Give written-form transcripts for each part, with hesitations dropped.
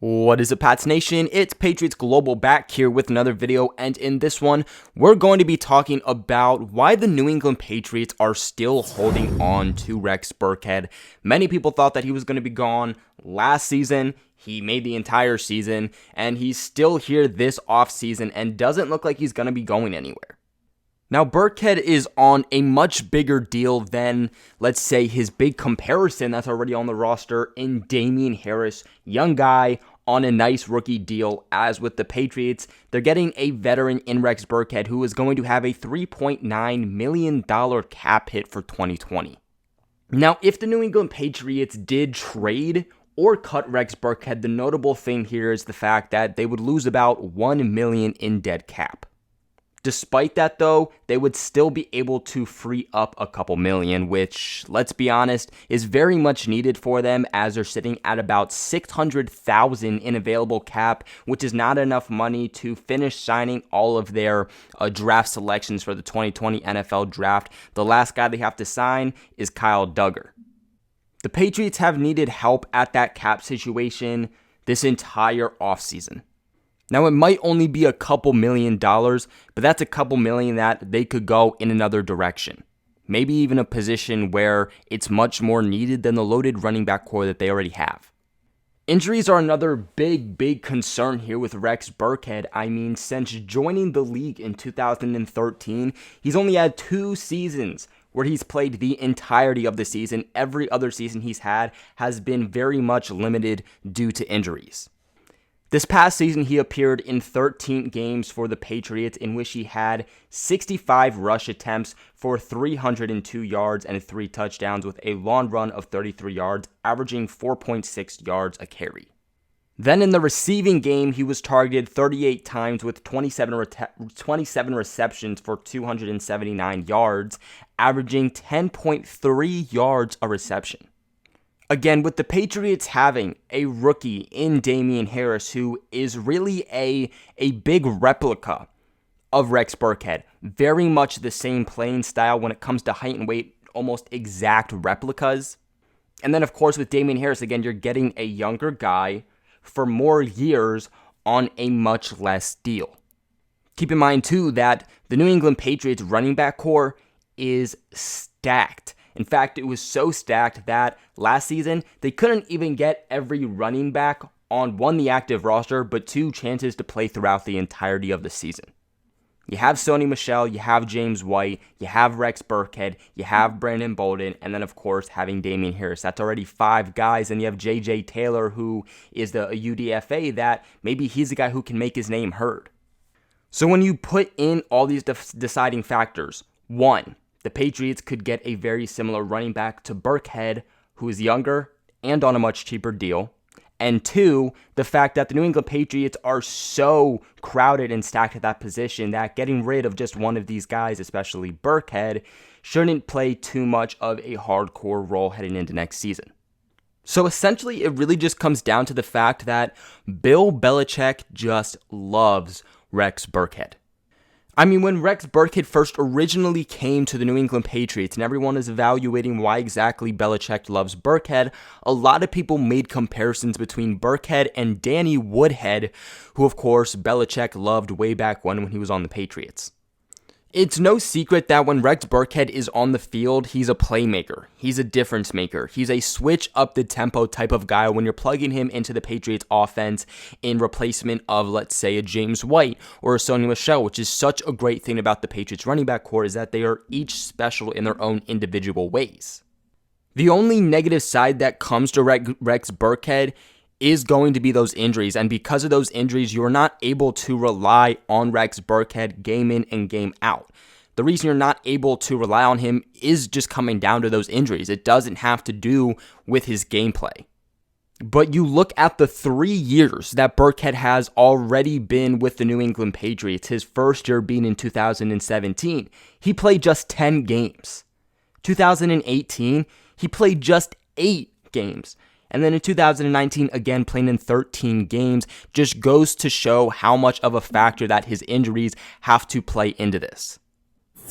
What is up, Pats Nation? It's Patriots Global back here with another video, and in this one, we're going to be talking about why the New England Patriots are still holding on to Rex Burkhead. Many people thought that he was going to be gone last season. He made the entire season, and he's still here this offseason and doesn't look like he's going to be going anywhere. Now, Burkhead is on a much bigger deal than, let's say, his big comparison that's already on the roster in Damien Harris, young guy on a nice rookie deal. As with the Patriots, they're getting a veteran in Rex Burkhead who is going to have a $3.9 million cap hit for 2020. Now, if the New England Patriots did trade or cut Rex Burkhead, the notable thing here is the fact that they would lose about $1 million in dead cap. Despite that, though, they would still be able to free up a couple million, which, let's be honest, is very much needed for them as they're sitting at about $600,000 in available cap, which is not enough money to finish signing all of their draft selections for the 2020 NFL Draft. The last guy they have to sign is Kyle Duggar. The Patriots have needed help at that cap situation this entire offseason. Now, it might only be a couple $1 million, but that's a couple million that they could go in another direction. Maybe even a position where it's much more needed than the loaded running back core that they already have. Injuries are another big concern here with Rex Burkhead. I mean, since joining the league in 2013, he's only had 2 seasons where he's played the entirety of the season. Every other season he's had has been very much limited due to injuries. This past season, he appeared in 13 games for the Patriots, in which he had 65 rush attempts for 302 yards and 3 touchdowns with a long run of 33 yards, averaging 4.6 yards a carry. Then in the receiving game, he was targeted 38 times with 27 receptions for 279 yards, averaging 10.3 yards a reception. Again, with the Patriots having a rookie in Damien Harris who is really a big replica of Rex Burkhead, very much the same playing style when it comes to height and weight, almost exact replicas. And then, of course, with Damien Harris, again, you're getting a younger guy for more years on a much less deal. Keep in mind, too, that the New England Patriots running back core is stacked. In fact, it was so stacked that last season, they couldn't even get every running back on 1, the active roster, but 2 chances to play throughout the entirety of the season. You have Sony Michel, you have James White, you have Rex Burkhead, you have Brandon Bolden, and then, of course, having Damien Harris. That's already 5 guys, and you have J.J. Taylor, who is a UDFA, that maybe he's a guy who can make his name heard. So when you put in all these deciding factors, 1, the Patriots could get a very similar running back to Burkhead, who is younger and on a much cheaper deal. And 2, the fact that the New England Patriots are so crowded and stacked at that position that getting rid of just one of these guys, especially Burkhead, shouldn't play too much of a hardcore role heading into next season. So essentially, it really just comes down to the fact that Bill Belichick just loves Rex Burkhead. I mean, when Rex Burkhead first originally came to the New England Patriots and everyone is evaluating why exactly Belichick loves Burkhead, a lot of people made comparisons between Burkhead and Danny Woodhead, who, of course, Belichick loved way back when he was on the Patriots. It's no secret that when Rex Burkhead is on the field, he's a playmaker. He's a difference maker. He's a switch up the tempo type of guy when you're plugging him into the Patriots offense in replacement of, let's say, a James White or a Sony Michel, which is such a great thing about the Patriots running back core is that they are each special in their own individual ways. The only negative side that comes to Rex Burkhead is going to be those injuries, and because of those injuries, you're not able to rely on Rex Burkhead game in and game out. The reason you're not able to rely on him is just coming down to those injuries. It doesn't have to do with his gameplay. But you look at the 3 years that Burkhead has already been with the New England Patriots, his first year being in 2017, he played just 10 games. 2018, he played just 8 games. And then in 2019, again, playing in 13 games, just goes to show how much of a factor that his injuries have to play into this.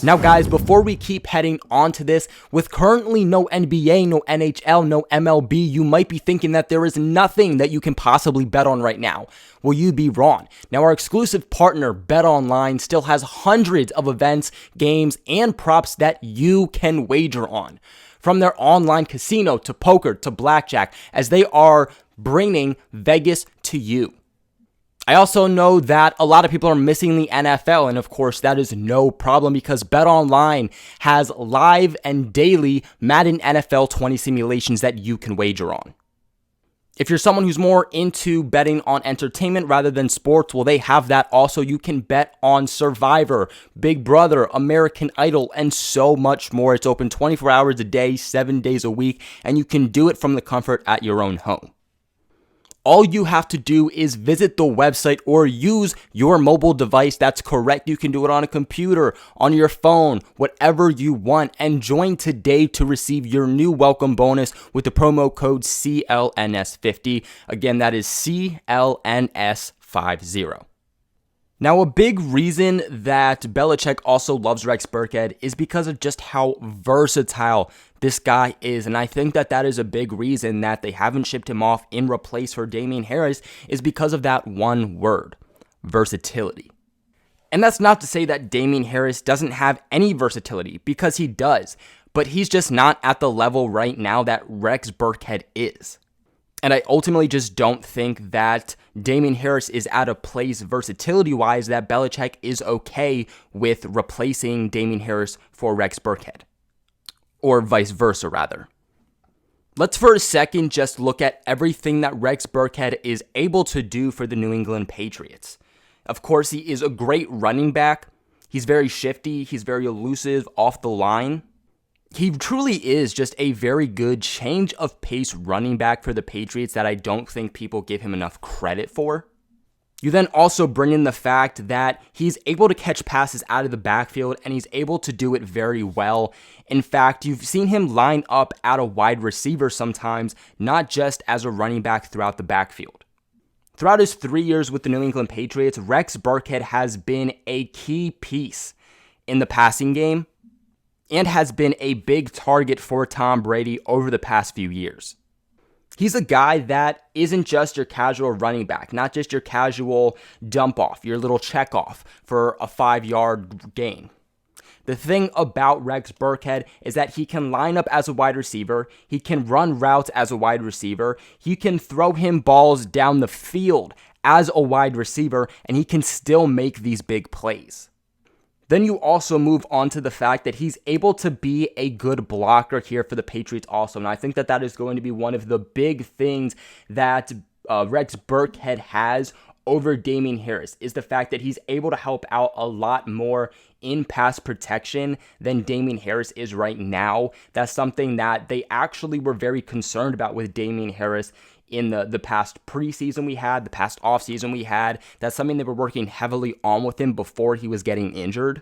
Now guys, before we keep heading on to this, with currently no NBA, no NHL, no MLB, you might be thinking that there is nothing that you can possibly bet on right now. Well, you'd be wrong. Now our exclusive partner, BetOnline, still has hundreds of events, games, and props that you can wager on. From their online casino to poker to blackjack, as they are bringing Vegas to you. I also know that a lot of people are missing the NFL, and of course that is no problem because BetOnline has live and daily Madden NFL 20 simulations that you can wager on. If you're someone who's more into betting on entertainment rather than sports, well, they have that also. You can bet on Survivor, Big Brother, American Idol, and so much more. It's open 24 hours a day, 7 days a week, and you can do it from the comfort at your own home. All you have to do is visit the website or use your mobile device. That's correct. You can do it on a computer, on your phone, whatever you want. And join today to receive your new welcome bonus with the promo code CLNS50. Again, that is CLNS50. Now, a big reason that Belichick also loves Rex Burkhead is because of just how versatile this guy is. And I think that that is a big reason that they haven't shipped him off in replace for Damien Harris is because of that one word, versatility. And that's not to say that Damien Harris doesn't have any versatility, because he does. But he's just not at the level right now that Rex Burkhead is. And I ultimately just don't think that Damien Harris is at a place versatility-wise that Belichick is okay with replacing Damien Harris for Rex Burkhead. Or vice versa, rather. Let's for a second just look at everything that Rex Burkhead is able to do for the New England Patriots. Of course, he is a great running back. He's very shifty. He's very elusive off the line. He truly is just a very good change of pace running back for the Patriots that I don't think people give him enough credit for. You then also bring in the fact that he's able to catch passes out of the backfield, and he's able to do it very well. In fact, you've seen him line up at a wide receiver sometimes, not just as a running back throughout the backfield. Throughout his 3 years with the New England Patriots, Rex Burkhead has been a key piece in the passing game, and has been a big target for Tom Brady over the past few years. He's a guy that isn't just your casual running back, not just your casual dump off, your little check off for a 5-yard gain. The thing about Rex Burkhead is that he can line up as a wide receiver, he can run routes as a wide receiver, he can throw him balls down the field as a wide receiver, and he can still make these big plays. Then you also move on to the fact that he's able to be a good blocker here for the Patriots also. And I think that that is going to be one of the big things that Rex Burkhead has over Damien Harris, is the fact that he's able to help out a lot more in pass protection than Damien Harris is right now. That's something that they actually were very concerned about with Damien Harris in the past preseason we had, the past offseason we had. That's something they were working heavily on with him before he was getting injured.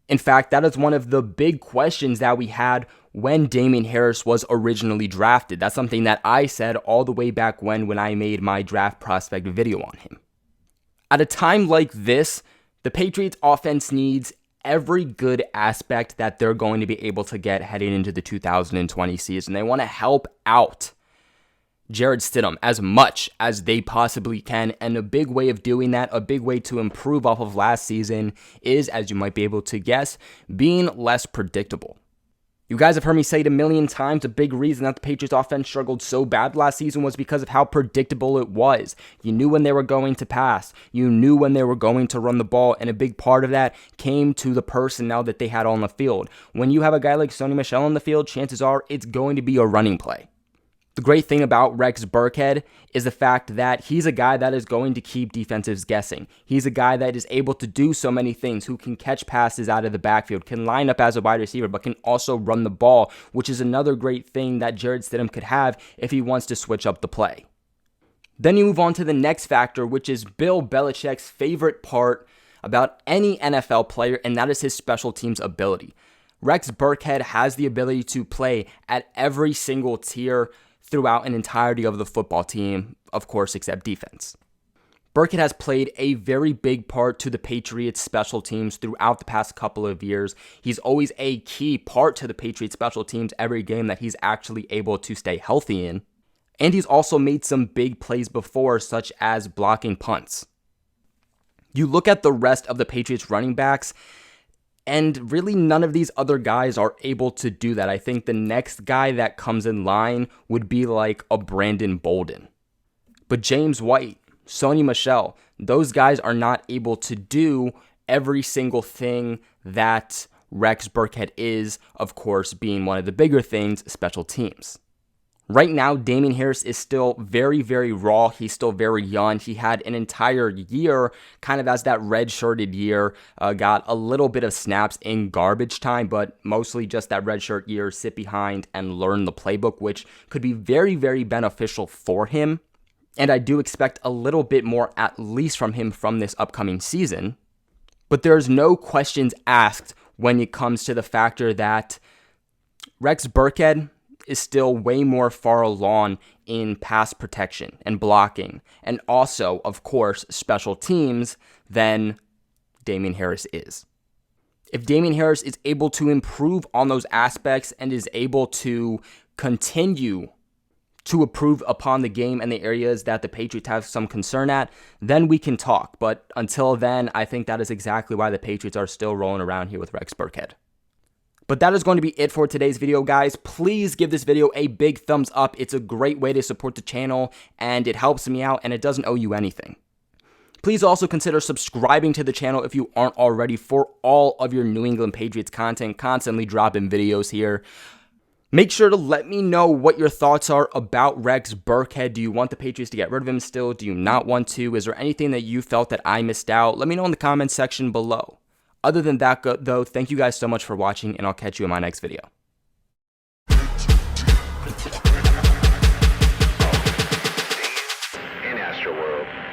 In fact, that is one of the big questions that we had when Damien Harris was originally drafted. That's something that I said all the way back when I made my draft prospect video on him. At a time like this, the Patriots offense needs every good aspect that they're going to be able to get heading into the 2020 season. They want to help out Jarrett Stidham as much as they possibly can, and a big way of doing that, a big way to improve off of last season is, as you might be able to guess, being less predictable. You guys have heard me say it a million times, a big reason that the Patriots offense struggled so bad last season was because of how predictable it was. You knew when they were going to pass, you knew when they were going to run the ball, and a big part of that came to the personnel that they had on the field. When you have a guy like Sony Michel on the field, chances are it's going to be a running play. The great thing about Rex Burkhead is the fact that he's a guy that is going to keep defensives guessing. He's a guy that is able to do so many things, who can catch passes out of the backfield, can line up as a wide receiver, but can also run the ball, which is another great thing that Jarrett Stidham could have if he wants to switch up the play. Then you move on to the next factor, which is Bill Belichick's favorite part about any NFL player, and that is his special teams ability. Rex Burkhead has the ability to play at every single tier throughout an entirety of the football team, of course, except defense. Burkhead has played a very big part to the Patriots special teams throughout the past couple of years. He's always a key part to the Patriots special teams every game that he's actually able to stay healthy in. And he's also made some big plays before, such as blocking punts. You look at the rest of the Patriots running backs, and really none of these other guys are able to do that. I think the next guy that comes in line would be like a Brandon Bolden. But James White, Sony Michel, those guys are not able to do every single thing that Rex Burkhead is, of course, being one of the bigger things, special teams. Right now, Damien Harris is still very, very raw. He's still very young. He had an entire year kind of as that red-shirted year, got a little bit of snaps in garbage time, but mostly just that redshirt year, sit behind and learn the playbook, which could be very, very beneficial for him. And I do expect a little bit more, at least from him, from this upcoming season. But there's no questions asked when it comes to the factor that Rex Burkhead is still way more far along in pass protection and blocking, and also, of course, special teams than Damien Harris is. If Damien Harris is able to improve on those aspects and is able to continue to improve upon the game and the areas that the Patriots have some concern at, then we can talk. But until then, I think that is exactly why the Patriots are still rolling around here with Rex Burkhead. But that is going to be it for today's video, guys. Please give this video a big thumbs up. It's a great way to support the channel, and it helps me out, and it doesn't owe you anything. Please also consider subscribing to the channel if you aren't already for all of your New England Patriots content, constantly dropping videos here. Make sure to let me know what your thoughts are about Rex Burkhead. Do you want the Patriots to get rid of him still? Do you not want to? Is there anything that you felt that I missed out? Let me know in the comments section below. Other than that, though, thank you guys so much for watching, and I'll catch you in my next video. In Astroworld.